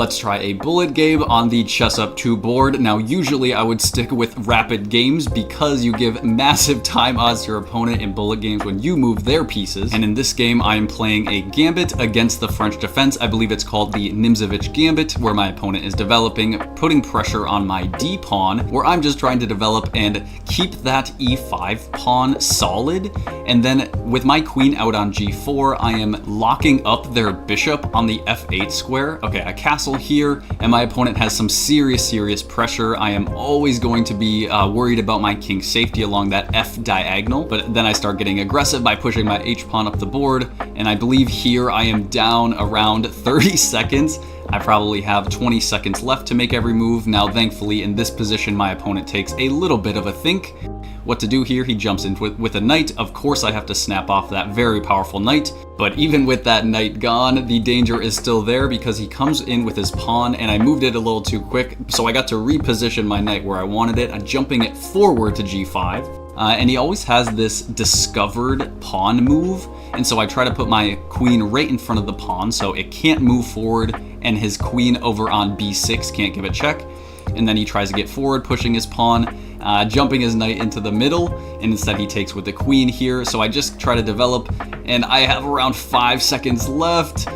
Let's try a bullet game on the ChessUp 2 board. Now, usually I would stick with rapid games because you give massive time odds to your opponent in bullet games when you move their pieces. And in this game, I am playing a gambit against the French defense. I believe it's called the Nimzovich Gambit, where my opponent is developing, putting pressure on my D pawn, where I'm just trying to develop and keep that E5 pawn solid. And then with my queen out on G4, I am locking up their bishop on the F8 square. Okay, I castle here, and my opponent has some serious pressure. I am always going to be worried about my king's safety along that F diagonal, but then I start getting aggressive by pushing my H pawn up the board, and I believe here I am down around 30 seconds. I probably have 20 seconds left to make every move. Now, thankfully, in this position, my opponent takes a little bit of a think. What to do here? He jumps in with a knight. Of course, I have to snap off that very powerful knight. But even with that knight gone, the danger is still there because he comes in with his pawn, and I moved it a little too quick, so I got to reposition my knight where I wanted it. I'm jumping it forward to G5. And he always has this discovered pawn move, and so I try to put my queen right in front of the pawn so it can't move forward, and his queen over on B6 can't give a check. And then he tries to get forward, pushing his pawn, jumping his knight into the middle, and instead he takes with the queen here. So I just try to develop, and I have around 5 seconds left.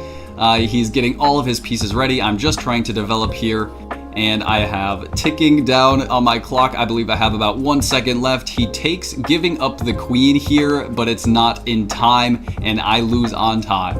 He's getting all of his pieces ready. I'm just trying to develop here, and I have ticking down on my clock. I believe I have about 1 second left. He takes, giving up the queen here, but it's not in time, and I lose on time.